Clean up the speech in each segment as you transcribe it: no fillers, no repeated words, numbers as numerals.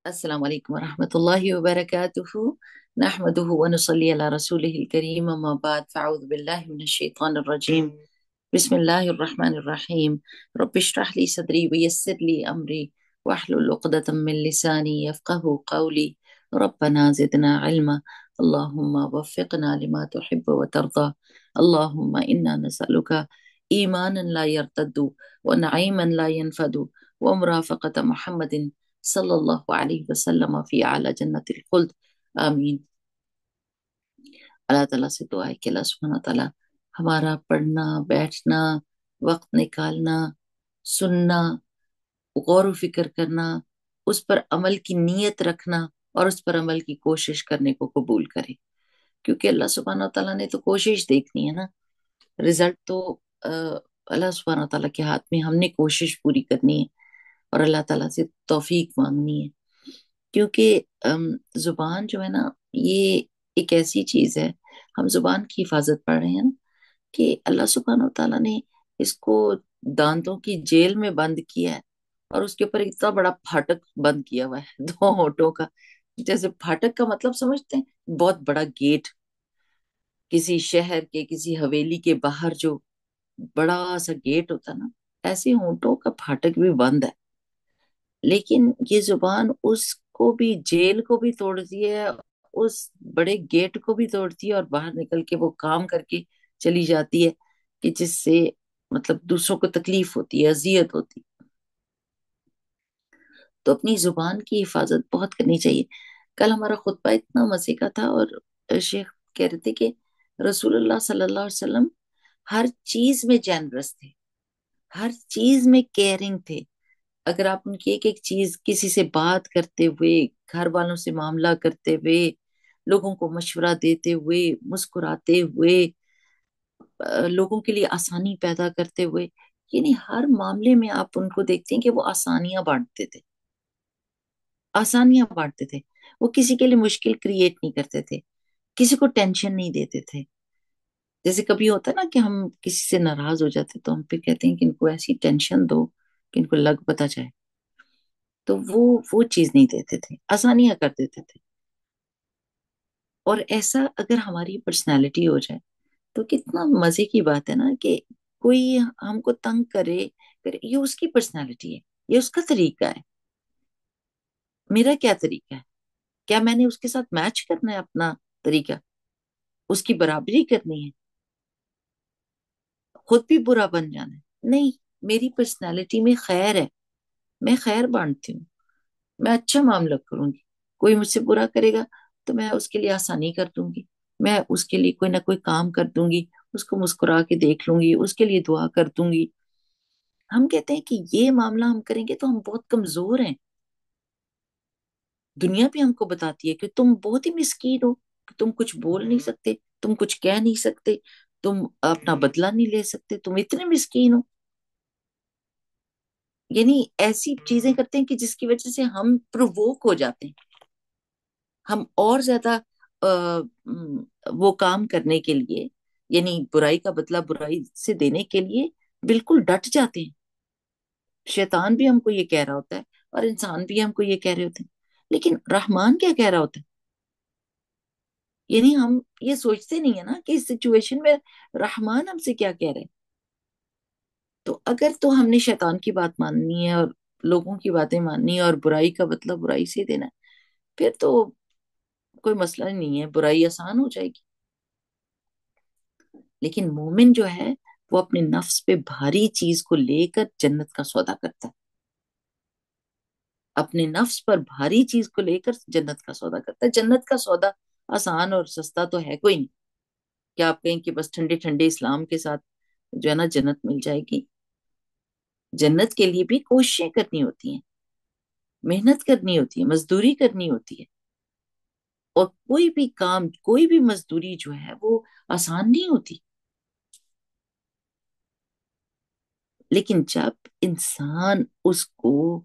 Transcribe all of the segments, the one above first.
السلام علیکم ورحمۃ اللہ وبرکاتہ نحمده ونصلي على رسوله الكريم اما بعد فاعوذ باللہ من الشیطان الرجیم بسم اللہ الرحمن الرحیم رب اشرح لي صدری ويسر لي امری واحلل عقدة من لسانی يفقهوا قولی ربنا زدنا علما اللهم وفقنا لما تحب وترضى اللهم انا نسألك ایمانا لا يرتد ونعيما لا ينفد ومرافقة محمد صلی اللہ علیہ وسلم فی اعلی جنت الخلد آمین۔ اللہ تعالیٰ سے دعا ہے کہ اللہ سبحانہ تعالیٰ ہمارا پڑھنا، بیٹھنا، وقت نکالنا، سننا، غور و فکر کرنا، اس پر عمل کی نیت رکھنا اور اس پر عمل کی کوشش کرنے کو قبول کرے، کیونکہ اللہ سبحانہ تعالیٰ نے تو کوشش دیکھنی ہے نا، رزلٹ تو اللہ سبحانہ تعالیٰ کے ہاتھ میں، ہم نے کوشش پوری کرنی ہے اور اللہ تعالیٰ سے توفیق مانگنی ہے، کیونکہ زبان جو ہے نا، یہ ایک ایسی چیز ہے، ہم زبان کی حفاظت پڑھ رہے ہیں نا، کہ اللہ سبحانہ تعالیٰ نے اس کو دانتوں کی جیل میں بند کیا ہے اور اس کے اوپر اتنا بڑا پھاٹک بند کیا ہوا ہے دو ہونٹوں کا، جیسے پھاٹک کا مطلب سمجھتے ہیں، بہت بڑا گیٹ، کسی شہر کے کسی حویلی کے باہر جو بڑا سا گیٹ ہوتا نا، ایسے ہونٹوں کا پھاٹک بھی بند ہے، لیکن یہ زبان اس کو بھی، جیل کو بھی توڑتی ہے، اس بڑے گیٹ کو بھی توڑتی ہے اور باہر نکل کے وہ کام کر کے چلی جاتی ہے کہ جس سے مطلب دوسروں کو تکلیف ہوتی ہے، اذیت ہوتی ہے۔ تو اپنی زبان کی حفاظت بہت کرنی چاہیے۔ کل ہمارا خطبہ اتنا مزے کا تھا اور شیخ کہہ رہے تھے کہ رسول اللہ صلی اللہ علیہ وسلم ہر چیز میں جینرس تھے، ہر چیز میں کیئرنگ تھے۔ اگر آپ ان کی ایک ایک چیز، کسی سے بات کرتے ہوئے، گھر والوں سے معاملہ کرتے ہوئے، لوگوں کو مشورہ دیتے ہوئے، مسکراتے ہوئے، لوگوں کے لیے آسانی پیدا کرتے ہوئے، یعنی ہر معاملے میں آپ ان کو دیکھتے ہیں کہ وہ آسانیاں بانٹتے تھے، آسانیاں بانٹتے تھے، وہ کسی کے لیے مشکل کریٹ نہیں کرتے تھے، کسی کو ٹینشن نہیں دیتے تھے۔ جیسے کبھی ہوتا ہے نا کہ ہم کسی سے ناراض ہو جاتے تو ہم پھر کہتے ہیں کہ ان کو ایسی ٹینشن دو کہ ان کو لگ پتہ جائے، تو وہ چیز نہیں دیتے تھے، آسانیاں کر دیتے تھے۔ اور ایسا اگر ہماری پرسنالٹی ہو جائے تو کتنا مزے کی بات ہے نا، کہ کوئی ہم کو تنگ کرے یہ اس کی پرسنالٹی ہے، یہ اس کا طریقہ ہے، میرا کیا طریقہ ہے؟ کیا میں نے اس کے ساتھ میچ کرنا ہے اپنا طریقہ، اس کی برابری کرنی ہے، خود بھی برا بن جانا ہے؟ نہیں، میری پرسنالٹی میں خیر ہے، میں خیر بانٹتی ہوں، میں اچھا معاملہ کروں گی، کوئی مجھ سے برا کرے گا تو میں اس کے لیے آسانی کر دوں گی، میں اس کے لیے کوئی نہ کوئی کام کر دوں گی، اس کو مسکرا کے دیکھ لوں گی، اس کے لیے دعا کر دوں گی۔ ہم کہتے ہیں کہ یہ معاملہ ہم کریں گے تو ہم بہت کمزور ہیں، دنیا بھی ہم کو بتاتی ہے کہ تم بہت ہی مسکین ہو، کہ تم کچھ بول نہیں سکتے، تم کچھ کہہ نہیں سکتے، تم اپنا بدلہ نہیں لے سکتے، تم اتنے مسکین ہو، یعنی ایسی چیزیں کرتے ہیں کہ جس کی وجہ سے ہم پرووک ہو جاتے ہیں، ہم اور زیادہ وہ کام کرنے کے لیے، یعنی برائی کا بدلہ برائی سے دینے کے لیے بالکل ڈٹ جاتے ہیں۔ شیطان بھی ہم کو یہ کہہ رہا ہوتا ہے اور انسان بھی ہم کو یہ کہہ رہے ہوتے ہیں، لیکن رحمان کیا کہہ رہا ہوتا ہے؟ یعنی ہم یہ سوچتے نہیں ہے نا کہ اس سچویشن میں رحمان ہم سے کیا کہہ رہے ہیں۔ تو اگر تو ہم نے شیطان کی بات ماننی ہے اور لوگوں کی باتیں ماننی ہے اور برائی کا بدلہ برائی سے دینا ہے، پھر تو کوئی مسئلہ نہیں ہے، برائی آسان ہو جائے گی۔ لیکن مومن جو ہے وہ اپنے نفس پہ بھاری چیز کو لے کر جنت کا سودا کرتا ہے، اپنے نفس پر بھاری چیز کو لے کر جنت کا سودا کرتا ہے۔ جنت کا سودا آسان اور سستا تو ہے کوئی نہیں، کیا آپ کہیں کہ بس ٹھنڈے ٹھنڈے اسلام کے ساتھ جو ہے نا جنت مل جائے گی؟ جنت کے لیے بھی کوششیں کرنی ہوتی ہیں، محنت کرنی ہوتی ہے، مزدوری کرنی ہوتی ہے، اور کوئی بھی کام، کوئی بھی مزدوری جو ہے وہ آسان نہیں ہوتی۔ لیکن جب انسان اس کو،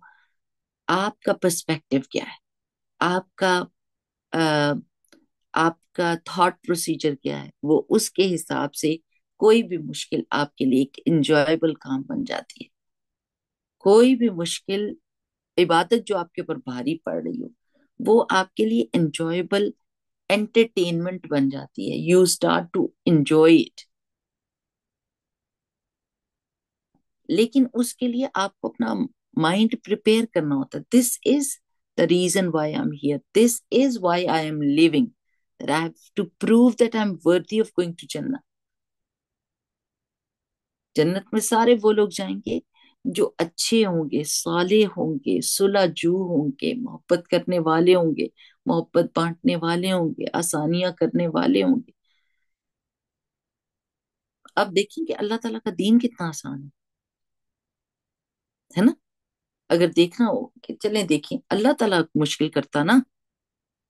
آپ کا پرسپیکٹو کیا ہے، آپ کا آ, آپ کا تھاٹ پروسیجر کیا ہے، وہ اس کے حساب سے کوئی بھی مشکل آپ کے لیے ایک انجوائبل کام بن جاتی ہے۔ کوئی بھی مشکل عبادت جو آپ کے اوپر بھاری پڑ رہی ہو وہ آپ کے لیے انجوائبل انٹرٹینمنٹ بن جاتی ہے. You start to enjoy it. لیکن اس کے لیے آپ کو اپنا مائنڈ پریپیئر کرنا ہوتا ہے. This is the reason why I am here, this is why I am living, that I have to prove that I'm worthy of going to Jannah. جنت میں سارے وہ لوگ جائیں گے جو اچھے ہوں گے, صالح ہوں گے, صلح جو ہوں گے, محبت کرنے والے ہوں گے, محبت بانٹنے والے ہوں گے, آسانیاں کرنے والے ہوں گے. اب دیکھیں کہ اللہ تعالیٰ کا دین کتنا آسان ہے نا. اگر دیکھنا ہو کہ چلیں دیکھیں, اللہ تعالیٰ مشکل کرتا نا,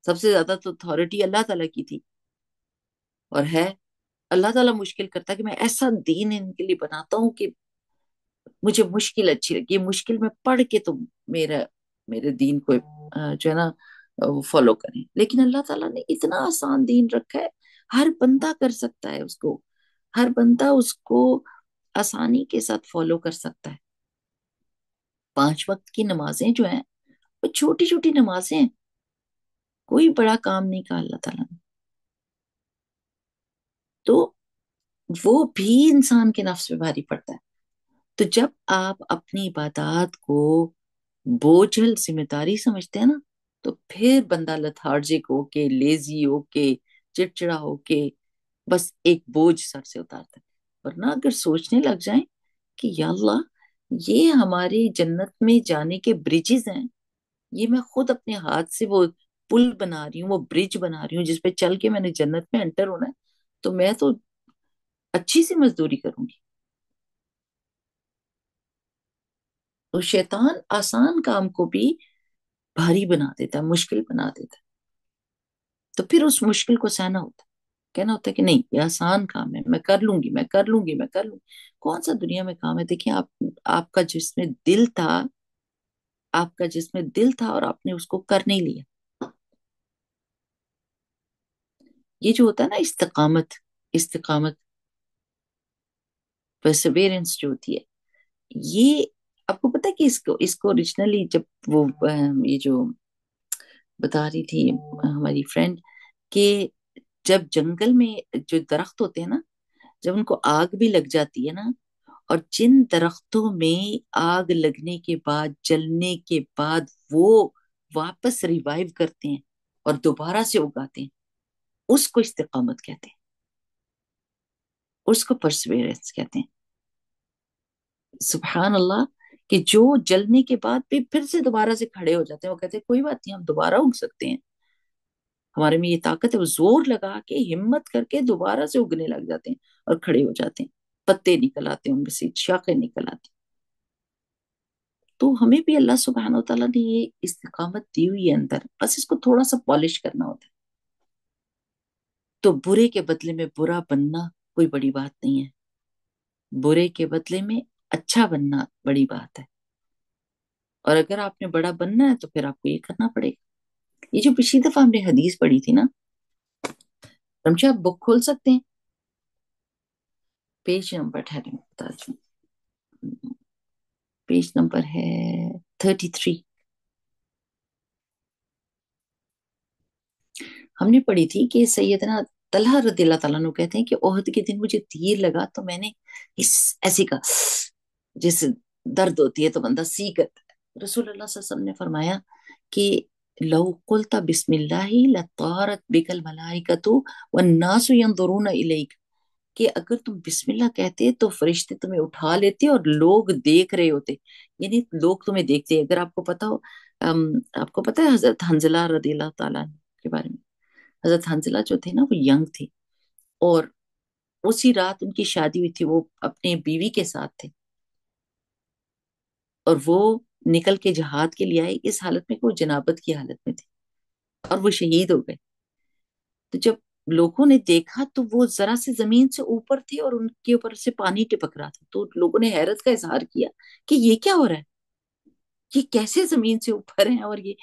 سب سے زیادہ تو اتھارٹی اللہ تعالیٰ کی تھی اور ہے. اللہ تعالیٰ مشکل کرتا کہ میں ایسا دین ان کے لیے بناتا ہوں کہ مجھے مشکل اچھی لگی, مشکل میں پڑھ کے تو میرے دین کو جو ہے نا وہ فالو کریں. لیکن اللہ تعالیٰ نے اتنا آسان دین رکھا ہے, ہر بندہ کر سکتا ہے اس کو, ہر بندہ اس کو آسانی کے ساتھ فالو کر سکتا ہے. 5 وقت کی نمازیں جو ہیں وہ چھوٹی چھوٹی نمازیں ہیں, کوئی بڑا کام نہیں کہا اللہ تعالیٰ نے. تو وہ بھی انسان کے نفس پہ بھاری پڑتا ہے. تو جب آپ اپنی عبادات کو بوجھل ذمہ داری سمجھتے ہیں نا, تو پھر بندہ لتھارجک ہو کے, لیزی ہو کے, چڑچڑا ہو کے بس ایک بوجھ سر سے اتارتا ہے. ورنہ اگر سوچنے لگ جائیں کہ یا اللہ یہ ہماری جنت میں جانے کے بریجز ہیں, یہ میں خود اپنے ہاتھ سے وہ پل بنا رہی ہوں, وہ برج بنا رہی ہوں جس پہ چل کے میں نے جنت میں انٹر ہونا ہے, تو میں تو اچھی سی مزدوری کروں گی. تو شیطان آسان کام کو بھی بھاری بنا دیتا ہے, مشکل بنا دیتا ہے. تو پھر اس مشکل کو سہنا ہوتا ہے, کہنا ہوتا ہے کہ نہیں یہ آسان کام ہے, میں کر لوں گی, میں کر لوں گی, میں کر لوں گی. کون سا دنیا میں کام ہے؟ دیکھیں آپ کا جس میں دل تھا, آپ کا جس میں دل تھا اور آپ نے اس کو کر نہیں لیا. یہ جو ہوتا ہے نا استقامت, استقامت پرسیویرنس جو ہوتی ہے, یہ آپ کو پتا ہے کہ اس کو اوریجنلی جب وہ یہ جو بتا رہی تھی ہماری فرینڈ کہ جب جنگل میں جو درخت ہوتے ہیں نا, جب ان کو آگ بھی لگ جاتی ہے نا, اور جن درختوں میں آگ لگنے کے بعد, جلنے کے بعد وہ واپس ریوائیو کرتے ہیں اور دوبارہ سے اگاتے ہیں, اس کو استقامت کہتے ہیں, اس کو پرسویرنس کہتے ہیں. سبحان اللہ, کہ جو جلنے کے بعد بھی پھر سے دوبارہ سے کھڑے ہو جاتے ہیں. وہ کہتے ہیں کوئی بات نہیں, ہم دوبارہ اگ سکتے ہیں, ہمارے میں یہ طاقت ہے. وہ زور لگا کے ہمت کر کے دوبارہ سے اگنے لگ جاتے ہیں اور کھڑے ہو جاتے ہیں, پتے نکل آتے ہیں ان میں سے, شاخیں نکل آتی. تو ہمیں بھی اللہ سبحانہ و تعالیٰ نے یہ استقامت دی ہوئی ہے اندر, بس اس کو تھوڑا سا پالش کرنا ہوتا ہے. تو برے کے بدلے میں برا بننا کوئی بڑی بات نہیں ہے, برے کے بدلے میں اچھا بننا بڑی بات ہے. اور اگر آپ نے بڑا بننا ہے تو پھر آپ کو یہ کرنا پڑے گا. یہ جو پچھلی دفعہ ہم نے حدیث پڑھی تھی نا, رمشا آپ بک کھول سکتے ہیں, پیج نمبر ٹھہرے میں بتا دوں, پیج نمبر ہے 33. ہم نے پڑھی تھی کہ سیدنا طلحہ رضی اللہ تعالیٰ عنہ کہتے ہیں کہ عہد کے دن مجھے تیر لگا تو میں نے اس ایسی کا جس درد ہوتی ہے تو بندہ سی کرتا ہے. رسول اللہ صلی اللہ علیہ وسلم نے فرمایا کہ لو قلت بسم اللہ لطارت بک الملائکۃ والناس ينظرون الیک, کہ اگر تم بسم اللہ کہتے تو فرشتے تمہیں اٹھا لیتے اور لوگ دیکھ رہے ہوتے, یعنی لوگ تمہیں دیکھتے. اگر آپ کو پتا ہو, آپ کو پتا ہے حضرت حنزلہ رضی اللہ تعالیٰ عنہ کے بارے میں, حضرت حنزلہ جو تھے نا وہ ینگ تھے, اور اسی رات ان کی شادی ہوئی تھی, وہ اپنے بیوی کے ساتھ تھے, اور وہ نکل کے جہاد کے لیے آئے اس حالت میں کہ وہ جنابت کی حالت میں تھے, اور وہ شہید ہو گئے. تو جب لوگوں نے دیکھا تو وہ ذرا سے زمین سے اوپر تھے اور ان کے اوپر سے پانی ٹپک رہا تھا, تو لوگوں نے حیرت کا اظہار کیا کہ یہ کیا ہو رہا ہے, یہ کیسے زمین سے اوپر ہیں اور یہ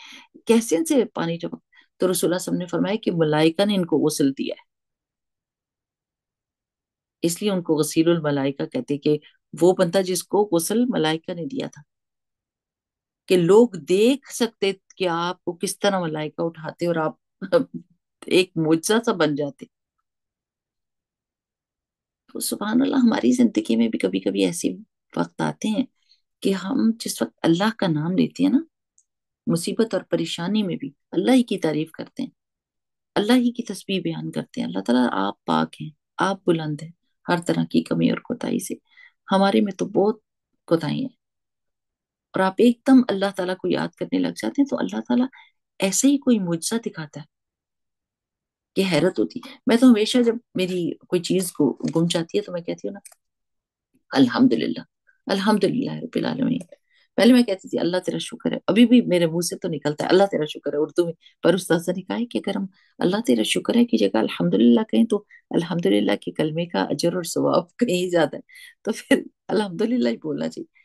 کیسے ان سے پانی ٹپک. تو رسول اللہ صلی اللہ علیہ وسلم نے فرمایا کہ ملائکہ نے ان کو غسل دیا ہے, اس لیے ان کو غسیل الملائکہ کہتے کہ وہ بندہ جس کو غسل ملائکہ نے دیا تھا. کہ لوگ دیکھ سکتے کہ آپ کو کس طرح ملائکہ اٹھاتے اور آپ ایک معجزہ سا بن جاتے. تو سبحان اللہ ہماری زندگی میں بھی کبھی کبھی ایسے وقت آتے ہیں کہ ہم جس وقت اللہ کا نام لیتے ہیں نا، مصیبت اور پریشانی میں بھی اللہ ہی کی تعریف کرتے ہیں، اللہ ہی کی تسبیح بیان کرتے ہیں. اللہ تعالیٰ آپ پاک ہیں، آپ بلند ہیں ہر طرح کی کمی اور کوتاہی سے. ہمارے میں تو بہت کوتاہی ہیں. اور آپ ایک دم اللہ تعالیٰ کو یاد کرنے لگ جاتے ہیں تو اللہ تعالیٰ ایسے ہی کوئی معجزہ دکھاتا ہے کہ حیرت ہوتی. میں تو ہمیشہ جب میری کوئی چیز کو گم جاتی ہے تو میں کہتی ہوں نا، الحمد للہ، الحمد للہ رب العالمین. پہلے میں کہتی تھی اللہ تیرا شکر ہے، ابھی بھی میرے منہ سے تو نکلتا ہے اللہ تیرا شکر ہے اردو میں. پر استاذ نے کہا ہے کہ اگر ہم اللہ تیرا شکر ہے کی جگہ الحمد للہ کہیں تو الحمد للہ کے کلمے کا اجر اور ثواب کہیں زیادہ ہے. تو پھر الحمد للہ ہی بولنا چاہیے.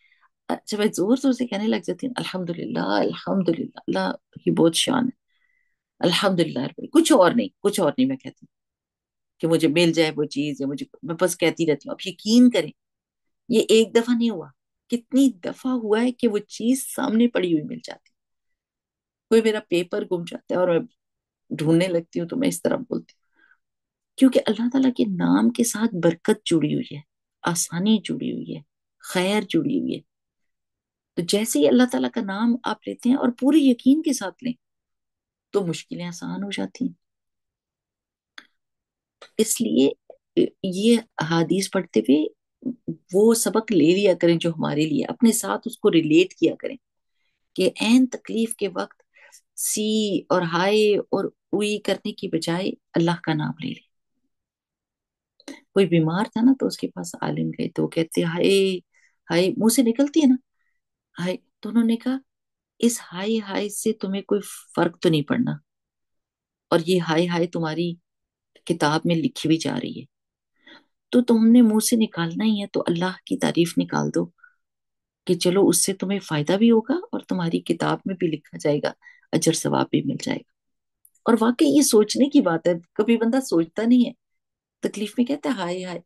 اچھا میں زور زور سے کہنے لگ جاتی ہوں الحمد للہ الحمد للہ، اللہ کی بہت شان ہے. الحمد للہ، کچھ اور نہیں، کچھ اور نہیں میں کہتی کہ مجھے مل جائے وہ چیز یا مجھے، میں بس کہتی رہتی ہوں. اب یقین کریں یہ ایک دفعہ نہیں ہوا، کتنی دفعہ ہوا ہے کہ وہ چیز سامنے پڑی ہوئی مل جاتی. کوئی میرا پیپر گم جاتا ہے اور میں ڈھونڈنے لگتی ہوں تو میں اس طرح بولتی ہوں کیونکہ اللہ تعالیٰ کے نام کے ساتھ برکت جڑی ہوئی ہے، آسانی جڑی ہوئی ہے، خیر جڑی ہوئی ہے. تو جیسے ہی اللہ تعالیٰ کا نام آپ لیتے ہیں اور پورے یقین کے ساتھ لیں تو مشکلیں آسان ہو جاتی ہیں. اس لیے یہ حدیث پڑھتے ہوئے وہ سبق لے لیا کریں جو ہمارے لیے، اپنے ساتھ اس کو ریلیٹ کیا کریں کہ عین تکلیف کے وقت سی اور ہائے اور اوئی کرنے کی بجائے اللہ کا نام لے لیں. کوئی بیمار تھا نا تو اس کے پاس عالم گئے تو وہ کہتے ہائے ہائے، منہ سے نکلتی ہے نا ہائے، تو انہوں نے کہا اس ہائے ہائے سے تمہیں کوئی فرق تو نہیں پڑنا، اور یہ ہائے ہائے تمہاری کتاب میں لکھی بھی جا رہی ہے، تو تم نے منہ سے نکالنا ہی ہے تو اللہ کی تعریف نکال دو کہ چلو اس سے تمہیں فائدہ بھی ہوگا اور تمہاری کتاب میں بھی لکھا جائے گا، اجر ثواب بھی مل جائے گا. اور واقعی یہ سوچنے کی بات ہے، کبھی بندہ سوچتا نہیں ہے، تکلیف میں کہتا ہے ہائے ہائے،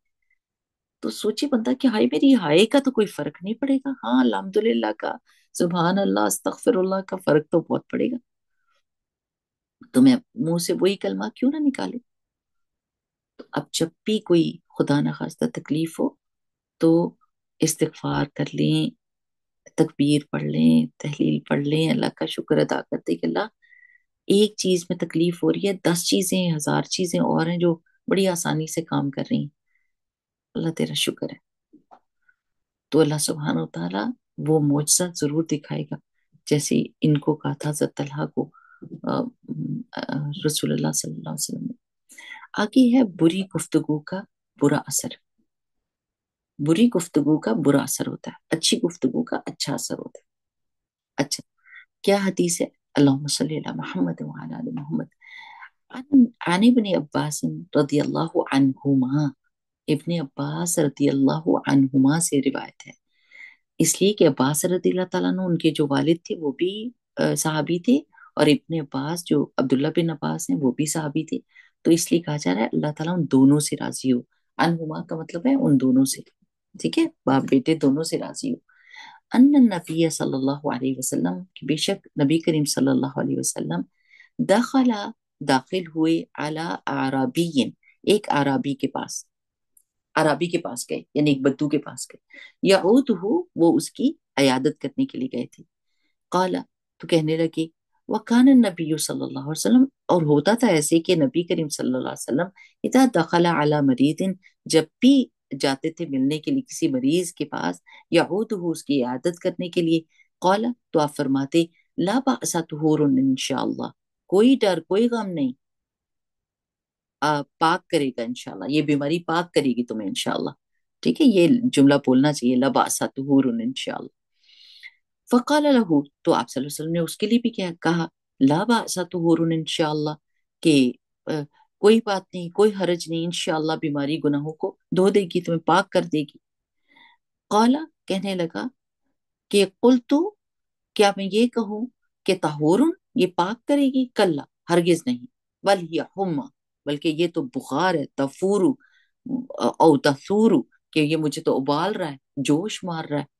تو سوچے بندہ کہ ہائے میری ہائے کا تو کوئی فرق نہیں پڑے گا، ہاں الحمدللہ کا، سبحان اللہ استغفر اللہ کا فرق تو بہت پڑے گا. تو میں منہ سے وہی کلمہ کیوں نہ نکالوں. تو اب جب بھی کوئی خدا نخواستہ تکلیف ہو تو استغفار کر لیں، تکبیر پڑھ لیں، تحلیل پڑھ لیں، اللہ کا شکر ادا کرتے کہ اللہ ایک چیز میں تکلیف ہو رہی ہے، 10 چیزیں 1000 چیزیں اور ہیں جو بڑی آسانی سے کام کر رہی ہیں، اللہ تیرا شکر ہے. تو اللہ سبحانہ و تعالیٰ وہ معجزہ ضرور دکھائے گا جیسے ان کو کہا تھا حضرت طلحہ کو رسول اللہ صلی اللہ علیہ وسلم نے. آگے ہے بری گفتگو کا برا اثر. بری گفتگو کا برا اثر ہوتا ہے، اچھی گفتگو کا اچھا اثر ہوتا ہے. اچھا کیا حدیث ہے؟ اللہم صلی علی محمد وعلی آل محمد. عن ابن عباس رضی اللہ عنہما، ابن عباس رضی اللہ عنہما سے روایت ہے، اس لیے کہ عباس رضی اللہ تعالیٰ عنہ ان کے جو والد تھے وہ بھی صحابی تھے، اور ابن عباس جو عبداللہ بن عباس ہیں وہ بھی صحابی تھے. تو اس لیے کہا جا رہا ہے اللہ تعالیٰ ان دونوں سے راضی ہو. عنہما کا مطلب ہے ان دونوں سے، ٹھیک ہے، باپ بیٹے دونوں سے راضی ہو. ان النبی صلی اللہ علیہ وسلم کہ بے شک نبی کریم صلی اللہ علیہ وسلم داخلہ داخل ہوئے اعلی اعرابی، ایک اعرابی کے پاس، عربی کے پاس گئے یعنی ایک بدو کے پاس گئے. یعود ہو وہ اس کی عیادت کرنے کے لیے گئے تھے. قال تو کہنے لگے وکان النبی صلی اللہ علیہ وسلم، اور ہوتا تھا ایسے کہ نبی کریم صلی اللہ علیہ وسلم اذا دخل علی مریض، جب بھی جاتے تھے ملنے کے لیے کسی مریض کے پاس، یعود ہو اس کی عیادت کرنے کے لیے، قال تو آپ فرماتے لا بأس طہور انشاءاللہ، کوئی ڈر کوئی غم نہیں، پاک کرے گا انشاءاللہ، یہ بیماری پاک کرے گی تمہیں انشاءاللہ. ٹھیک ہے، یہ جملہ بولنا چاہیے لباسا طہور انشاءاللہ. فقال له، تو آپ صلی اللہ علیہ وسلم نے اس کے لیے بھی کیا کہا، لا باسا طہور انشاءاللہ، کہ کوئی بات نہیں، کوئی حرج نہیں، انشاءاللہ بیماری گناہوں کو دھو دے گی، تمہیں پاک کر دے گی. قال کہنے لگا کہ قلتو، کیا میں یہ کہوں کہ طہور یہ پاک کرے گی، کلا ہرگز نہیں، بل ہی حما، بلکہ یہ تو بخار ہے، تفور او تثور، کہ یہ مجھے تو ابال رہا ہے، جوش مار رہا ہے.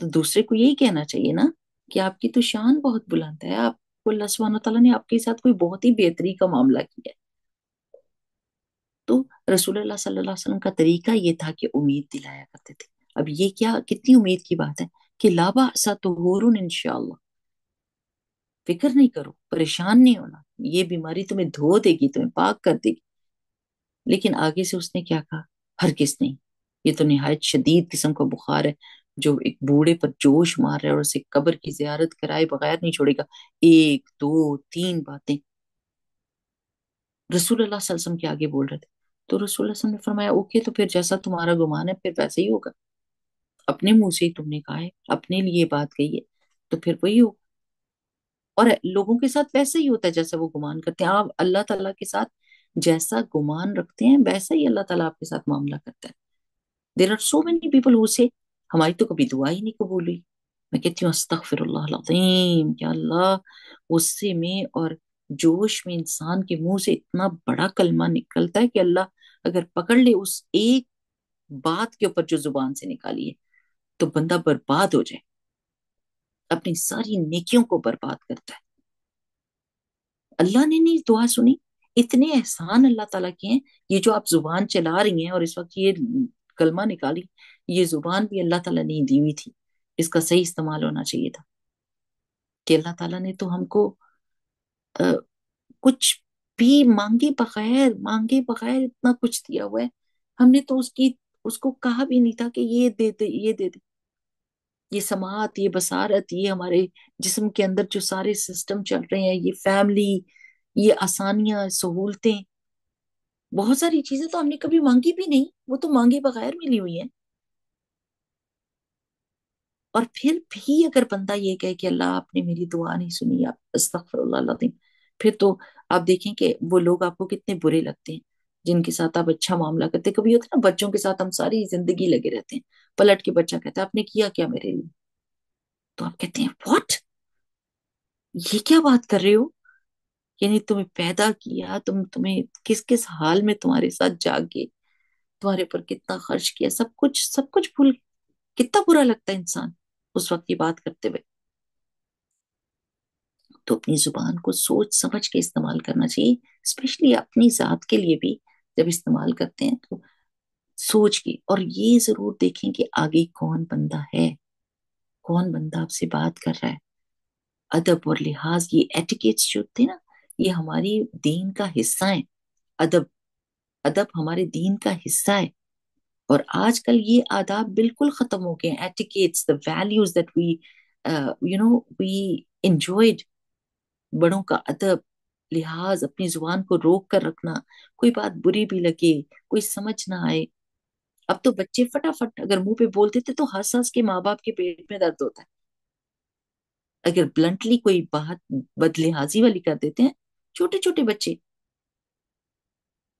تو دوسرے کو یہی کہنا چاہیے نا کہ آپ کی تو شان بہت بلند ہے، آپ کو اللہ سبحانہ تعالیٰ نے آپ کے ساتھ کوئی بہت ہی بہتری کا معاملہ کیا ہے۔ تو رسول اللہ صلی اللہ علیہ وسلم کا طریقہ یہ تھا کہ امید دلایا کرتے تھے۔ اب یہ کیا کتنی امید کی بات ہے کہ لا بأس طہور انشاءاللہ، فکر نہیں کرو، پریشان نہیں ہونا، یہ بیماری تمہیں دھو دے گی، تمہیں پاک کر دے گی۔ لیکن آگے سے اس نے کیا کہا؟ ہرگز نہیں، یہ تو نہایت شدید قسم کا بخار ہے جو ایک بوڑھے پر جوش مار رہا ہے اور اسے قبر کی زیارت کرائے بغیر نہیں چھوڑے گا۔ ایک دو تین باتیں رسول اللہ صلی اللہ علیہ وسلم کے آگے بول رہے تھے، تو رسول اللہ صلی اللہ علیہ وسلم نے فرمایا اوکے، تو پھر جیسا تمہارا گمان ہے پھر ویسا ہی ہوگا، اپنے منہ سے ہی تم نے کہا ہے، اپنے لیے بات کہی ہے، تو پھر وہی ہو۔ اور لوگوں کے ساتھ ویسا ہی ہوتا ہے جیسا وہ گمان کرتے ہیں، آپ اللہ تعالیٰ کے ساتھ جیسا گمان رکھتے ہیں ویسا ہی اللہ تعالیٰ آپ کے ساتھ معاملہ کرتا ہے۔ There are so many people who سے ہماری تو کبھی دعا ہی نہیں قبول ہوئی، میں کہتی ہوں استغفر اللہ العظیم، یا اللہ، غصے میں اور جوش میں انسان کے منہ سے اتنا بڑا کلمہ نکلتا ہے کہ اللہ اگر پکڑ لے اس ایک بات کے اوپر جو زبان سے نکالی ہے تو بندہ برباد ہو جائے، اپنی ساری نیکیوں کو برباد کرتا ہے۔ اللہ نے نہیں دعا سنی، اتنے احسان اللہ تعالیٰ کے ہیں، یہ جو آپ زبان چلا رہی ہیں اور اس وقت یہ کلمہ نکالی، یہ زبان بھی اللہ تعالیٰ نے دی ہوئی تھی، اس کا صحیح استعمال ہونا چاہیے تھا کہ اللہ تعالیٰ نے تو ہم کو کچھ بھی مانگے بغیر اتنا کچھ دیا ہوا ہے، ہم نے تو اس کو کہا بھی نہیں تھا کہ یہ دے دے یہ دے دے۔ یہ سماعت، یہ بصارت، یہ ہمارے جسم کے اندر جو سارے سسٹم چل رہے ہیں، یہ فیملی، یہ آسانیاں، سہولتیں، بہت ساری چیزیں تو ہم نے کبھی مانگی بھی نہیں، وہ تو مانگے بغیر ملی ہوئی ہیں۔ اور پھر بھی اگر بندہ یہ کہے کہ اللہ آپ نے میری دعا نہیں سنی، آپ استغفر اللہ العظیم، پھر تو آپ دیکھیں کہ وہ لوگ آپ کو کتنے برے لگتے ہیں جن کے ساتھ آپ اچھا معاملہ کرتے ہیں۔ کبھی ہوتا ہے نا بچوں کے ساتھ ہم ساری زندگی لگے رہتے ہیں، پلٹ کے بچہ کہتا ہے آپ نے کیا کیا میرے لیے؟ تو آپ کہتے ہیں واٹ، یہ کیا بات کر رہے ہو؟ یعنی تمہیں پیدا کیا، تمہیں کس کس حال میں تمہارے ساتھ جاگے، تمہارے پر کتنا خرچ کیا، سب کچھ بھول، کتنا برا لگتا ہے انسان اس وقت یہ بات کرتے ہوئے۔ تو اپنی زبان کو سوچ سمجھ کے استعمال کرنا چاہیے، اسپیشلی اپنی ذات کے لیے بھی جب استعمال کرتے ہیں تو سوچ کے، اور یہ ضرور دیکھیں کہ آگے کون بندہ ہے، کون بندہ آپ سے بات کر رہا ہے۔ ادب اور لحاظ، یہ ایٹیکیٹس جو تھے نا، یہ ہماری دین کا حصہ ہیں۔ ادب ادب ہمارے دین کا حصہ ہے، اور آج کل یہ آداب بالکل ختم ہو گئے ہیں۔ Etiquettes, the values that we enjoyed، بڑوں کا ادب، لحاظ، اپنی زبان کو روک کر رکھنا، کوئی بات بری بھی لگے، کوئی سمجھ نہ آئے۔ اب تو بچے فٹافٹ اگر منہ پہ بولتے تھے تو ہنس ہنس کے ماں باپ کے پیٹ میں درد ہوتا ہے، اگر بلنٹلی کوئی بات بدلحاظی والی کر دیتے ہیں چھوٹے چھوٹے بچے،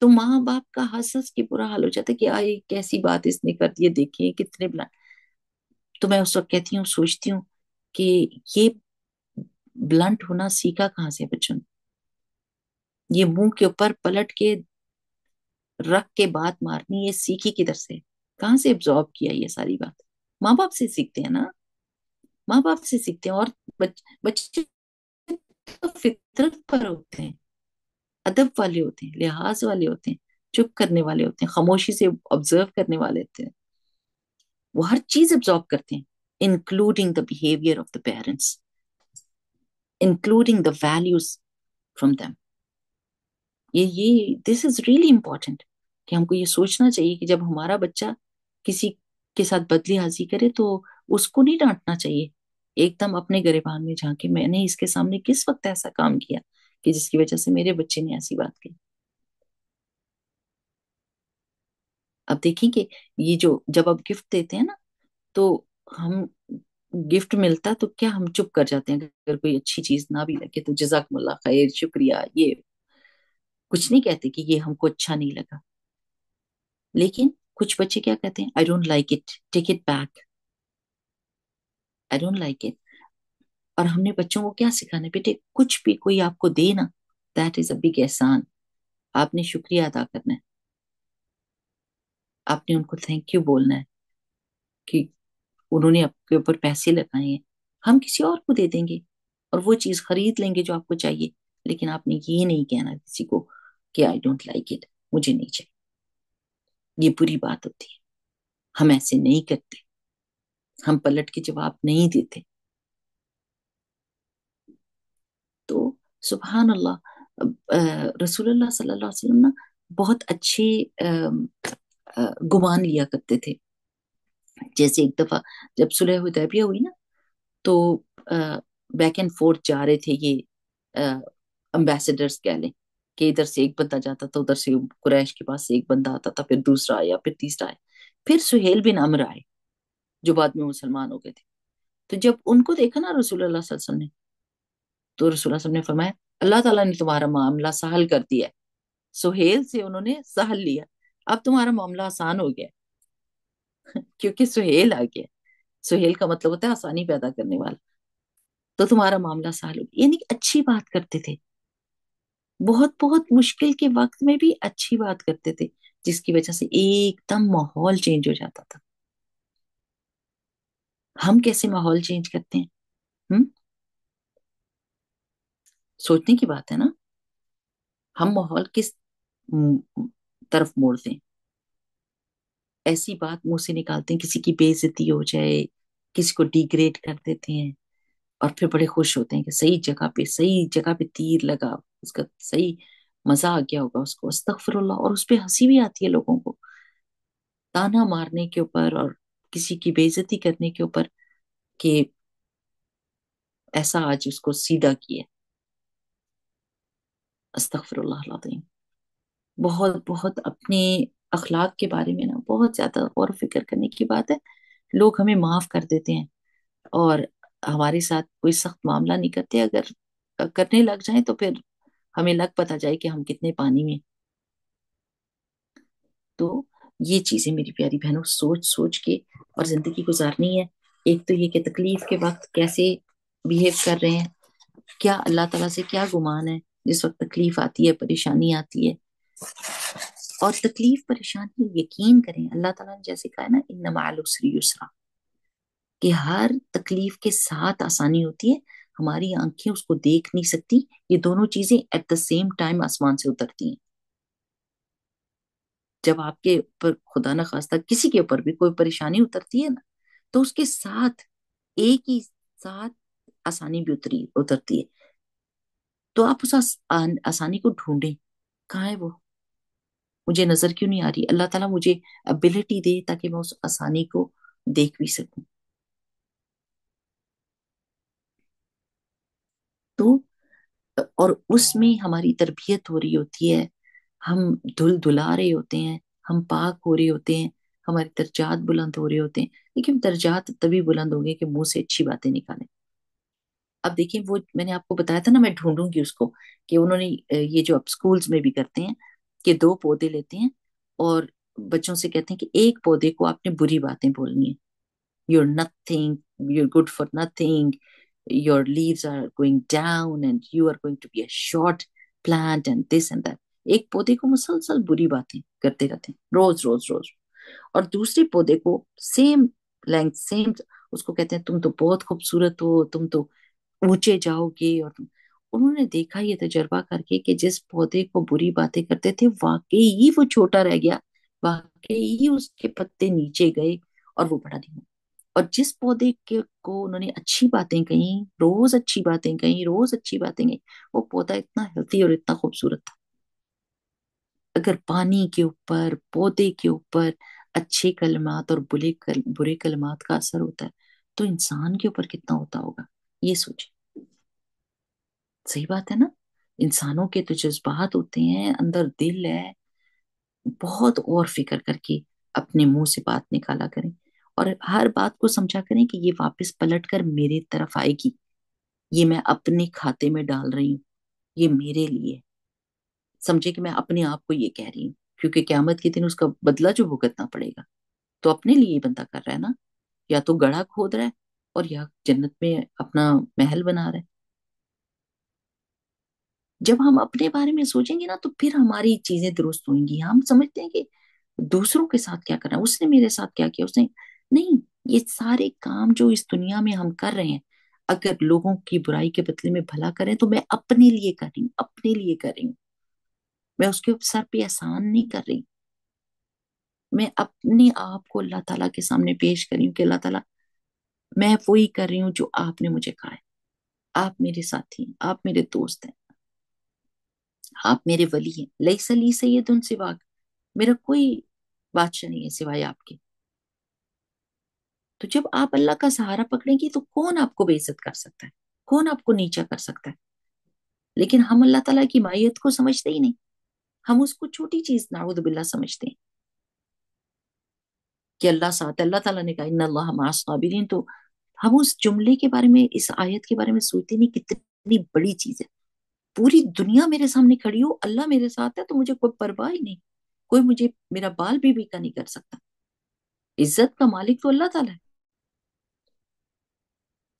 تو ماں باپ کا ہنس ہنس کے برا حال ہو جاتا ہے کہ آئے کیسی بات اس نے کر دی ہے، دیکھیے کتنے بلنٹ۔ تو میں اس وقت کہتی ہوں، سوچتی ہوں کہ یہ بلنٹ ہونا سیکھا کہاں سے بچوں نے؟ یہ منہ کے اوپر پلٹ کے رکھ کے بات مارنی، یہ سیکھی کدھر سے؟ کہاں سے ابزارب کیا یہ ساری بات؟ ماں باپ سے سیکھتے ہیں نا، ماں باپ سے سیکھتے ہیں۔ اور بچے تو فطرت پر ہوتے ہیں، ادب والے ہوتے ہیں، لحاظ والے ہوتے ہیں، چپ کرنے والے ہوتے ہیں، خاموشی سے آبزرو کرنے والے ہوتے ہیں، وہ ہر چیز ابزارب کرتے ہیں، including the behaviour of the parents, including the values from them۔ یہ دس از ریئلی امپورٹنٹ کہ ہم کو یہ سوچنا چاہیے کہ جب ہمارا بچہ کسی کے ساتھ بدلحاظی کرے تو اس کو نہیں ڈانٹنا چاہیے، ایک دم اپنے گریبان میں جھانکے میں نے اس کے سامنے کس وقت ایسا کام کیا کہ جس کی وجہ سے میرے بچے نے ایسی بات کی۔ اب دیکھیں کہ یہ جو جب اب گفٹ دیتے ہیں نا، تو ہم گفٹ ملتا تو کیا ہم چپ کر جاتے ہیں؟ اگر کوئی اچھی چیز نہ بھی لگے تو جزاکم اللہ خیر، شکریہ، یہ کچھ نہیں کہتے کہ یہ ہم کو اچھا نہیں لگا۔ لیکن کچھ بچے کیا کہتے ہیں؟ I don't like it, take it back, I don't like it. اور ہم نے بچوں کو کیا سکھانا ہے؟ بیٹے کچھ بھی کوئی آپ کو دے نا، دیٹ از اے بگ احسان، آپ نے شکریہ ادا کرنا ہے، آپ نے ان کو تھینک یو بولنا ہے کہ انہوں نے آپ کے اوپر پیسے لگائے ہیں، ہم کسی اور کو دے دیں گے اور وہ چیز خرید لیں گے جو آپ کو چاہیے، لیکن آپ نے یہ نہیں کہنا کسی کو کہ آئی ڈونٹ لائک اٹ، مجھے نہیں چاہیے۔ یہ بری بات ہوتی ہے، ہم ایسے نہیں کرتے، ہم پلٹ کے جواب نہیں دیتے۔ تو سبحان اللہ، رسول اللہ صلی اللہ علیہ وسلم نا بہت اچھے گمان لیا کرتے تھے۔ جیسے ایک دفعہ جب صلح حدیبیہ ہوئی نا، تو بیک اینڈ فورتھ جا رہے تھے یہ امبیسڈرز کہہ لیں، کہ ادھر سے ایک بندہ جاتا تھا، ادھر سے قریش کے پاس سے ایک بندہ آتا تھا، پھر دوسرا آیا، پھر تیسرا آیا، پھر سہیل بن عمرو آئے جو بعد میں مسلمان ہو گئے تھے۔ تو جب ان کو دیکھا نا رسول اللہ صلی اللہ علیہ وسلم نے، تو رسول اللہ صلی اللہ علیہ وسلم نے فرمایا اللہ تعالیٰ نے تمہارا معاملہ سہل کر دیا ہے۔ سہیل سے انہوں نے سہل لیا، اب تمہارا معاملہ آسان ہو گیا کیونکہ سہیل آ گیا۔ سہیل کا مطلب ہوتا ہے آسانی پیدا کرنے والا، تو تمہارا معاملہ سہل ہو گیا، یعنی اچھی بات کرتے تھے، بہت بہت مشکل کے وقت میں بھی اچھی بات کرتے تھے، جس کی وجہ سے ایک دم ماحول چینج ہو جاتا تھا۔ ہم کیسے ماحول چینج کرتے ہیں؟ ہم سوچنے کی بات ہے نا، ہم ماحول کس طرف موڑتے ہیں؟ ایسی بات منہ سے نکالتے ہیں، کسی کی بے عزتی ہو جائے، کسی کو ڈیگریڈ کر دیتے ہیں، اور پھر بڑے خوش ہوتے ہیں کہ صحیح جگہ پہ تیر لگا، اس کا صحیح مزہ آ گیا ہوگا اس کو، استغفر اللہ، اور اس پہ ہنسی بھی آتی ہے لوگوں کو، تانا مارنے کے اوپر اور کسی کی بے عزتی کرنے کے اوپر، کہ ایسا آج اس کو سیدھا کیا۔ استغفر اللہ العظیم۔ بہت بہت اپنے اخلاق کے بارے میں نا بہت زیادہ غور و فکر کرنے کی بات ہے۔ لوگ ہمیں معاف کر دیتے ہیں اور ہمارے ساتھ کوئی سخت معاملہ نہیں کرتے، اگر کرنے لگ جائیں تو پھر ہمیں لگ پتا جائے کہ ہم کتنے پانی میں۔ تو یہ چیزیں میری پیاری بہنوں سوچ سوچ کے اور زندگی گزارنی ہے۔ ایک تو یہ کہ تکلیف کے وقت کیسے بیہیو کر رہے ہیں، کیا اللہ تعالیٰ سے کیا گمان ہے جس وقت تکلیف آتی ہے، پریشانی آتی ہے، اور تکلیف پریشانی یقین کریں اللہ تعالیٰ نے جیسے کہا ہے نا ان مع العسر یسرا، کہ ہر تکلیف کے ساتھ آسانی ہوتی ہے، ہماری آنکھیں اس کو دیکھ نہیں سکتی، یہ دونوں چیزیں ایٹ دا سیم ٹائم آسمان سے اترتی ہیں۔ جب آپ کے اوپر خدا نہ خواستہ کسی کے اوپر بھی کوئی پریشانی اترتی ہے نا، تو اس کے ساتھ ایک ہی ساتھ آسانی بھی اترتی ہے، تو آپ اس آسانی کو ڈھونڈیں، کہاں ہے وہ؟ مجھے نظر کیوں نہیں آ رہی؟ اللہ تعالیٰ مجھے ابیلٹی دے تاکہ میں اس آسانی کو دیکھ بھی سکوں۔ تو اور اس میں ہماری تربیت ہو رہی ہوتی ہے، ہم دھل دھلا رہے ہوتے ہیں، ہم پاک ہو رہے ہوتے ہیں، ہمارے درجات بلند ہو رہے ہوتے ہیں، لیکن درجات تبھی بلند ہوں گے کہ منہ سے اچھی باتیں نکالیں۔ اب دیکھیں وہ میں نے آپ کو بتایا تھا نا، میں ڈھونڈوں گی اس کو، کہ انہوں نے یہ جو اب سکولز میں بھی کرتے ہیں کہ دو پودے لیتے ہیں اور بچوں سے کہتے ہیں کہ ایک پودے کو آپ نے بری باتیں بولنی ہے، you're nothing, you're good for nothing, your leaves are going down and you are going to be a short plant and this and that۔ ایک پودے کو مسلسل بری باتیں کرتے رہتے ہیں روز روز روز، اور دوسرے پودے کو سیم لینتھ سیم، اس کو کہتے ہیں تم تو بہت خوبصورت ہو، تم تو اونچے جاؤ گے، اور انہوں نے دیکھا یہ تجربہ کر کے کہ جس پودے کو بری باتیں کرتے تھے واقعی ہی وہ چھوٹا رہ گیا، واقعی ہی اس کے پتے نیچے گئے اور وہ بڑا نہیں ہوا۔ اور جس پودے کو انہوں نے اچھی باتیں کہیں، روز اچھی باتیں کہیں، روز اچھی باتیں کہیں، وہ پودا اتنا ہیلتھی اور اتنا خوبصورت تھا۔ اگر پانی کے اوپر، پودے کے اوپر اچھے کلمات اور برے کلمات کا اثر ہوتا ہے تو انسان کے اوپر کتنا ہوتا ہوگا، یہ سوچیں۔ صحیح بات ہے نا، انسانوں کے تو جذبات ہوتے ہیں، اندر دل ہے، بہت اور فکر کر کے اپنے منہ سے بات نکالا کریں، اور ہر بات کو سمجھا کریں کہ یہ واپس پلٹ کر میرے طرف آئے گی، یہ میں اپنے کھاتے میں ڈال رہی ہوں، یہ میرے لیے سمجھے کہ میں اپنے آپ کو یہ کہہ رہی ہوں، کیونکہ قیامت کے دن اس کا بدلہ جو بھگتنا پڑے گا، تو اپنے لیے یہ بندہ کر رہا ہے نا، یا تو گڑھا کھود رہا ہے اور یا جنت میں اپنا محل بنا رہا ہے۔ جب ہم اپنے بارے میں سوچیں گے نا تو پھر ہماری چیزیں درست ہوئیں گی۔ ہم سمجھتے ہیں کہ دوسروں کے ساتھ کیا کرنا، اس نے میرے ساتھ کیا کیا، اس نے نہیں، یہ سارے کام جو اس دنیا میں ہم کر رہے ہیں، اگر لوگوں کی برائی کے بدلے میں بھلا کریں تو میں اپنے لیے کر رہی ہوں، اپنے لیے کر رہی ہوں، میں اس کے سر پہ احسان نہیں کر رہی، میں اپنے آپ کو اللہ تعالیٰ کے سامنے پیش کر رہی ہوں کہ اللہ تعالیٰ میں وہی کر رہی ہوں جو آپ نے مجھے کہا ہے، آپ میرے ساتھی ہیں، آپ میرے دوست ہیں، آپ میرے ولی ہیں، لیس لی سید سواک، میرا کوئی بادشاہ نہیں ہے سوائے آپ کے۔ تو جب آپ اللہ کا سہارا پکڑیں گی تو کون آپ کو بے عزت کر سکتا ہے، کون آپ کو نیچا کر سکتا ہے؟ لیکن ہم اللہ تعالیٰ کی مائیت کو سمجھتے ہی نہیں، ہم اس کو چھوٹی چیز نعوذ باللہ سمجھتے ہیں کہ اللہ ساتھ، اللہ تعالیٰ نے کہا ان اللہ مع الصابرین، تو ہم اس جملے کے بارے میں، اس آیت کے بارے میں سوچتے نہیں کتنی بڑی چیز ہے۔ پوری دنیا میرے سامنے کھڑی ہو، اللہ میرے ساتھ ہے تو مجھے کوئی پرواہ ہی نہیں، کوئی مجھے میرا بال بھی کا نہیں کر سکتا۔ عزت کا مالک تو اللہ تعالیٰ ہے،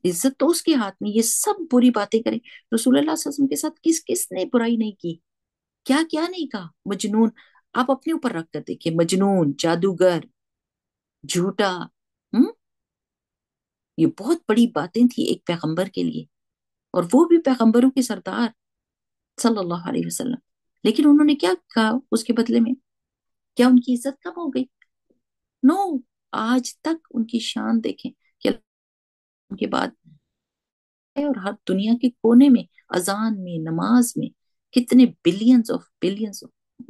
عزت تو اس کے ہاتھ میں۔ یہ سب بری باتیں کریں، رسول اللہ صلی اللہ علیہ وسلم کے ساتھ کس کس نے برائی نہیں کی، کیا کیا نہیں کہا؟ مجنون، آپ اپنے اوپر رکھ کر دیکھیں، مجنون، جادوگر، جھوٹا، ہم یہ بہت بڑی باتیں تھی ایک پیغمبر کے لیے، اور وہ بھی پیغمبروں کے سردار صلی اللہ علیہ وسلم۔ لیکن انہوں نے کیا کہا اس کے بدلے میں؟ کیا ان کی عزت کم ہو گئی؟ نو، آج تک ان کی شان دیکھیں کہ ان کے بعد ہے، اور ہر دنیا کے کونے میں اذان میں، نماز میں کتنے بلینز آف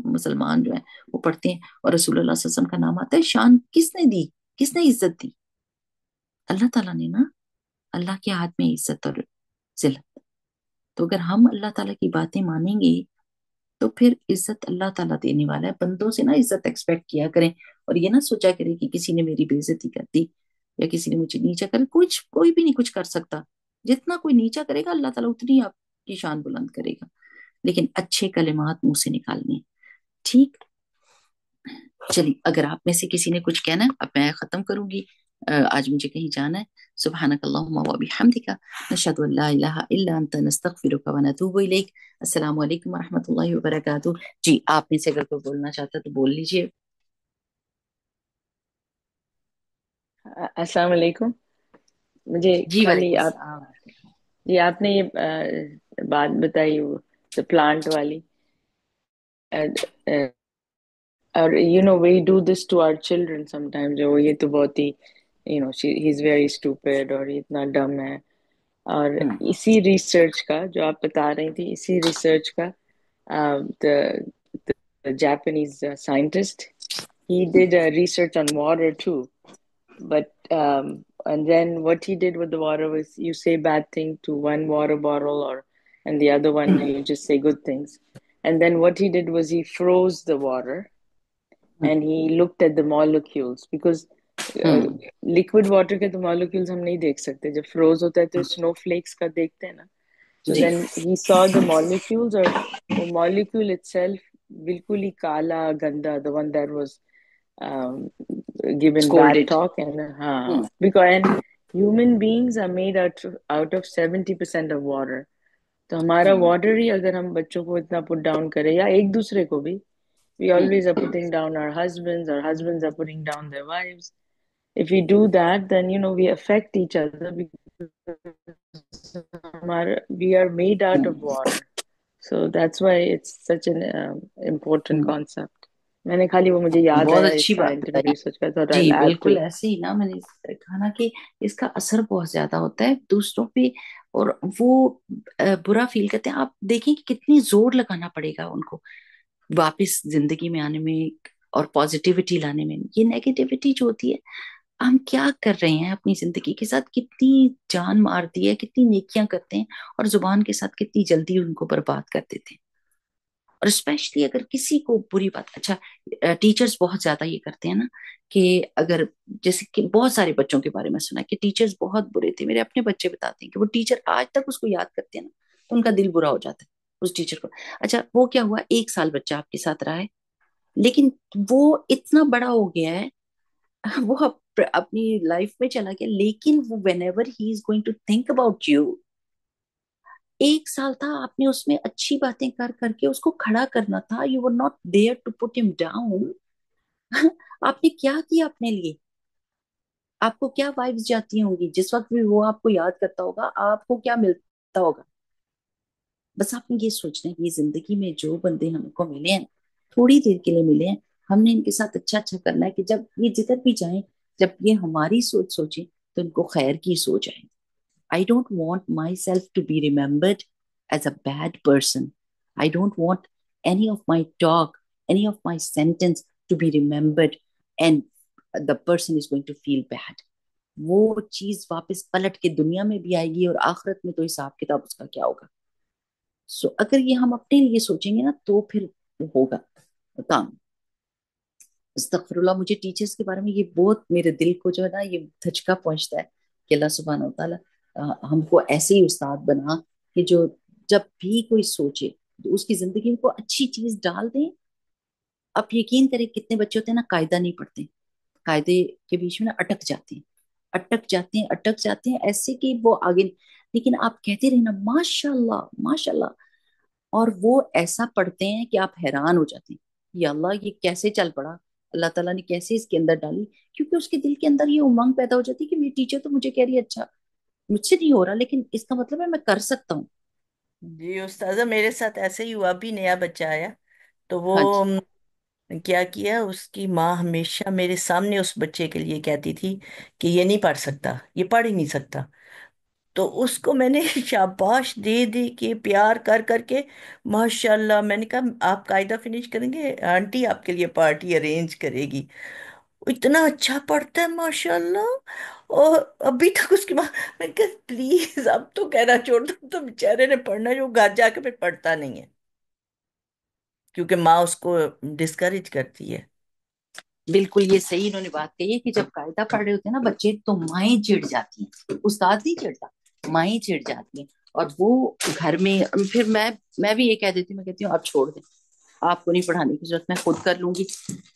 مسلمان جو ہیں وہ پڑھتے ہیں، اور رسول اللہ صلی اللہ علیہ وسلم کا نام آتا ہے۔ شان کس نے دی، کس نے عزت دی؟ اللہ تعالیٰ نے نا، اللہ کے ہاتھ میں عزت اور ذلت۔ تو اگر ہم اللہ تعالیٰ کی باتیں مانیں گے تو پھر عزت اللہ تعالیٰ دینے والا ہے۔ بندوں سے نا عزت ایکسپیکٹ کیا کریں، اور یہ نہ سوچا کریں کہ کسی نے میری بے عزتی کر دی یا کسی نے مجھے نیچا کر، کوئی بھی نہیں کچھ کر سکتا۔ جتنا کوئی نیچا کرے گا اللہ تعالیٰ اتنی آپ کی شان بلند کرے گا، لیکن اچھے کلمات منہ سے نکالنے ہیں۔ ٹھیک، چلیے، اگر آپ میں سے کسی نے کچھ کہنا ہے اب میں ختم کروں گی، آج مجھے کہیں جانا ہے۔ سبحانک اللہم و بحمدک، نشہد ان لا الہ الا انت، نستغفرک و نتوب الیک۔ السلام علیکم و رحمۃ اللہ وبرکاتہ۔ جی، آپ میں سے اگر کوئی بولنا چاہتا ہے تو بول لیجیے۔ السلام علیکم۔ مجھے جی خالی وعلیکم آپ السلام۔ جی آپ نے یہ بات بتائی وہ پلانٹ والی، اور we do this to our children some time, جو یہ تو بہت ہی ہی از ویری اسٹوپڈ اور یہ اتنا ڈم ہے۔ اور اسی ریسرچ کا جو آپ بتا رہی تھی، اسی ریسرچ کا Japanese scientist he did research on water too. But and then what he did with the water was you say bad thing to one water bottle, or and the other one you just say good things. And then what he did was he froze the water and he looked at the molecules, because liquid water کے تو molecules ہم نہیں دیکھ سکتے، جب froze ہوتا ہے تو snow flakes کا دیکھتے ہیں نا۔ So G, then he saw the molecules، اور وہ molecule itself بالکل ہی کالا گندا، the one that was um, given bad اسکولڈیڈ۔ talk. And because and human beings are made out of 70% of water. تو ہمارا واٹر ہی اگر ہم بچوں کو اتنا پٹ ڈاؤن کرے، یا ایک دوسرے کو بھی، we always are putting down our husbands are putting down their wives. If we do that, then we affect each other, because we are made out of water. So that's why it's such an important concept. میں نے خالی وہ مجھے یاد بہت آیا اچھی اس بات سائنٹیفک بتائی۔ ریسرچ کا، تو جی I'll add to بالکل it. ایسے ہی نا، میں نے کہا نا کہ اس کا اثر بہت زیادہ ہوتا ہے دوسروں پہ، اور وہ برا فیل کرتے ہیں۔ آپ دیکھیں کہ کتنی زور لگانا پڑے گا ان کو واپس زندگی میں آنے میں اور پازیٹیوٹی لانے میں۔ یہ نیگیٹیوٹی جو ہوتی ہے، ہم کیا کر رہے ہیں اپنی زندگی کے ساتھ، کتنی جان مارتی ہے، کتنی نیکیاں کرتے ہیں، اور زبان کے ساتھ کتنی جلدی ان کو برباد کر دیتے ہیں۔ اور اسپیشلی اگر کسی کو بری بات، اچھا ٹیچرز بہت زیادہ یہ کرتے ہیں نا کہ اگر، جیسے کہ بہت سارے بچوں کے بارے میں سنا کہ ٹیچرز بہت برے تھے، میرے اپنے بچے بتاتے ہیں کہ وہ ٹیچر آج تک اس کو یاد کرتے ہیں نا تو ان کا دل برا ہو جاتا ہے اس ٹیچر کو۔ اچھا وہ کیا ہوا، 1 سال بچہ آپ کے ساتھ رہا ہے، لیکن وہ اتنا بڑا ہو گیا ہے، وہ اپنی لائف میں چلا گیا، لیکن وہ whenever he is going to think about you, 1 سال تھا آپ نے اس میں اچھی باتیں کر کر کے اس کو کھڑا کرنا تھا، you were not there to put him down. آپ نے کیا کیا اپنے لیے؟ آپ کو کیا وائبس جاتی ہوں گی جس وقت بھی وہ آپ کو یاد کرتا ہوگا، آپ کو کیا ملتا ہوگا؟ بس آپ نے یہ سوچنا ہے کہ یہ زندگی میں جو بندے ہم کو ملے ہیں، تھوڑی دیر کے لیے ملے ہیں، ہم نے ان کے ساتھ اچھا اچھا کرنا ہے کہ جب یہ جدھر بھی جائیں، جب یہ ہماری سوچ سوچیں تو ان کو خیر کی سوچ آئے. I don't want myself to be remembered as a bad person. I don't want any of my talk, any of my sentence to be remembered and the person is going to feel bad. وہ چیز واپس پلٹ کے دنیا میں بھی آئے گی اور آخرت میں تو حساب کتاب اس کا کیا ہوگا. سو اگر یہ ہم اپنے لیے سوچیں گے نا تو پھر ہوگا کام. استغفر اللہ، مجھے ٹیچرز کے بارے میں یہ بہت میرے دل کو جو ہے نا یہ دھچکا پہنچتا ہے کہ اللہ سبحانہ و تعالیٰ ہم کو ایسے ہی استاد بنا کہ جو جب بھی کوئی سوچے تو اس کی زندگی میں کوئی اچھی چیز ڈال دیں. آپ یقین کریں کتنے بچے ہوتے ہیں نا قاعدہ نہیں پڑھتے، قاعدے کے بیچ میں نا اٹک جاتے ہیں، اٹک جاتے ہیں، اٹک جاتے ہیں ایسے کہ وہ آگے. لیکن آپ کہتے رہنا ماشاء اللہ ماشاء اللہ، اور وہ ایسا پڑھتے ہیں کہ آپ حیران ہو جاتے ہیں یا اللہ یہ کیسے چل پڑا، اللہ تعالیٰ نے کیسے اس کے اندر ڈالی. کیونکہ اس کے دل کے اندر یہ امنگ پیدا ہو جاتی ہے کہ میری ٹیچر تو مجھے کہہ رہی ہے اچھا مجھ سے نہیں ہو رہا لیکن اس کا مطلب ہے میں کر سکتا ہوں. جی استاذہ، میرے ساتھ ایسے ہی ہوا. ابھی نیا بچہ آیا تو وہ ہاں جی. کیا کیا، اس کی ماں ہمیشہ میرے سامنے اس بچے کے لیے کہتی تھی کہ یہ نہیں پڑھ سکتا، یہ پڑھ ہی نہیں سکتا. تو اس کو میں نے شاباش دے دے کے پیار کر کر کے، ماشاء اللہ، میں نے کہا آپ قاعدہ فنش کریں گے، آنٹی آپ کے لیے پارٹی ارینج کرے گی. وہ اتنا اچھا پڑھتا ہے ماشاء اللہ. اور ابھی تک اس کی ماں، میں کہ پلیز اب تو کہنا چھوڑ دو، تو بیچارے نے پڑھنا جو گھر جا کے پھر پڑھتا نہیں ہے کیونکہ ماں اس کو ڈسکریج کرتی ہے. بالکل یہ صحیح انہوں نے بات کہی ہے کہ جب قاعدہ پڑھ رہے ہوتے ہیں نا بچے تو مائیں چڑ جاتی ہیں، استاد نہیں چڑھتا، مائیں چڑ جاتی ہیں. اور وہ گھر میں پھر میں بھی یہ کہہ دیتی ہوں، میں کہتی ہوں آپ چھوڑ دیں، آپ کو نہیں پڑھانے کی ضرورت، میں خود کر لوں گی.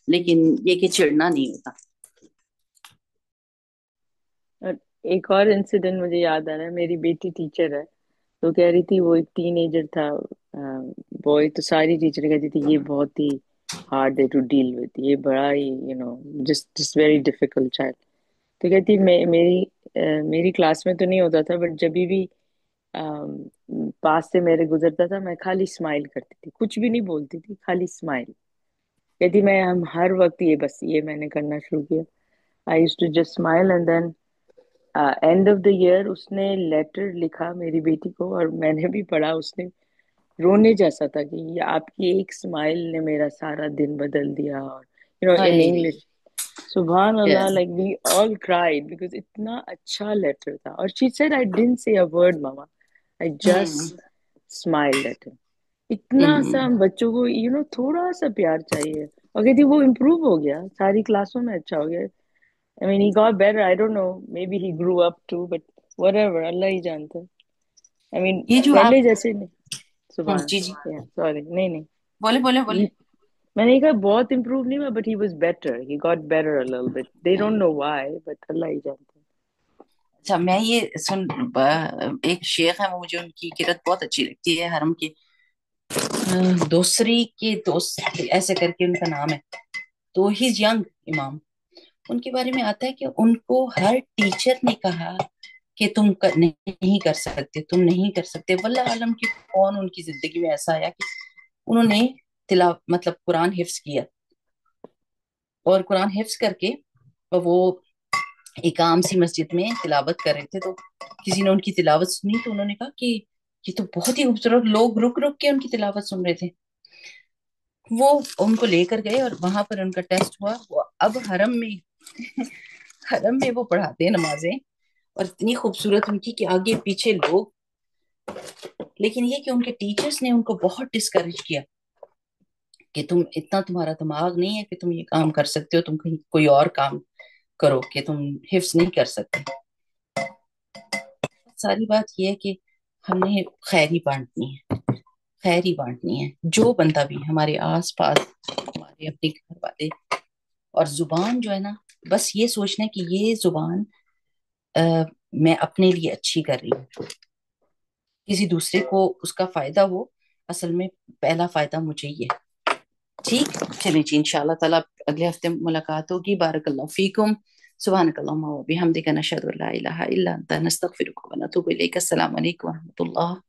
لیکن یہ کہ چڑھنا نہیں ہوتا. اور ایک اور انسیڈنٹ مجھے یاد آ رہا ہے. میری بیٹی ٹیچر ہے، تو کہہ رہی تھی وہ ایک ٹین ایجر تھا بوائے، تو ساری ٹیچر کہتی تھی یہ بہت ہی ہارڈ ہے ٹو ڈیل وتھ، یہ بڑا he just very difficult child. تو کہتی میری کلاس میں تو نہیں ہوتا تھا، بٹ جب بھی پاس سے میرے گزرتا تھا میں خالی اسمائل کرتی تھی، کچھ بھی نہیں بولتی تھی، خالی اسمائل. کہتی میں ہم ہر وقت یہ میں نے کرنا شروع کیا. I use to just smile and then end of the year اس نے لیٹر لکھا میری بیٹی کو، اور میں نے بھی پڑھا. اس نے رونے جیسا تھا کہ یہ آپ کی ایک اسمائل نے میرا سارا دن بدل دیا. اور ان ہائے. انگلش، سبحان اللہ، like we all cried because اتنا اچھا لیٹر تھا. اور شی سیڈ آئی ڈidn't say a word ماما، I just smiled at him. اتنا سا بچوں کو تھوڑا سا پیار چاہیے. اور کہتی وہ امپروو ہو گیا، ساری کلاسوں میں اچھا ہو گیا. I mean, he got better. I don't know. Maybe he grew up too, but whatever. اللہ ہی جانتا ہے. I mean, یہ جو آپ. پہلے جیسے نہیں. سبحان. جی جی Yeah, sorry. نہیں نہیں. بولے بولے بولے. میں نے کہا بہت امپروو نہیں ہوا، but he was better. He got better a little bit. They don't know why, but اللہ ہی جانتا ہے. اچھا میں یہ ایک شیخ ہے وہ مجھے ان کی قرت بہت اچھی لگتی ہے، حرم کے دوسری کے دوست ایسے کر کے ان کا نام ہے. تو ہیز ینگ امام. ان کے بارے میں آتا ہے کہ ان کو ہر ٹیچر نے کہا کہ تم نہیں کر سکتے، تم نہیں کر سکتے. واللہ عالم کہ کون ان کی زندگی میں ایسا آیا کہ انہوں نے مطلب قرآن حفظ کیا، اور قرآن حفظ کر کے وہ ایک عام سی مسجد میں تلاوت کر رہے تھے. تو کسی نے ان کی تلاوت سنی تو انہوں نے کہا کہ یہ تو بہت ہی خوبصورت، لوگ رک رک کے ان کی تلاوت سن رہے تھے. وہ ان کو لے کر گئے اور وہاں پر ان کا ٹیسٹ ہوا. وہ اب حرم میں حرم میں وہ پڑھاتے ہیں نمازیں، اور اتنی خوبصورت ان کی کہ آگے پیچھے لوگ. لیکن یہ کہ ان کے ٹیچرز نے ان کو بہت ڈسکریج کیا کہ تم اتنا، تمہارا دماغ نہیں ہے کہ تم یہ کام کر سکتے ہو، تم کہیں کوئی اور کام کرو کہ تم حفظ نہیں کر سکتے. ساری بات یہ ہے کہ ہم نے خیر ہی بانٹنی ہے، خیر ہی بانٹنی ہے. جو بندہ بھی ہمارے آس پاس، ہمارے اپنے گھر والے. اور زبان جو ہے نا، بس یہ سوچنا ہے کہ یہ زبان میں اپنے لیے اچھی کر رہی ہوں، کسی دوسرے کو اس کا فائدہ ہو، اصل میں پہلا فائدہ مجھے ہی ہے. ٹھیک چلیں جی، انشاءاللہ تعالیٰ اگلے ہفتے ملاقات ہوگی. بارک اللہ فیکم. سبحانك اللهم وبحمدك نشهد ان لا اله الا انت نستغفرك ونتوب اليك. السلام عليكم ورحمة الله.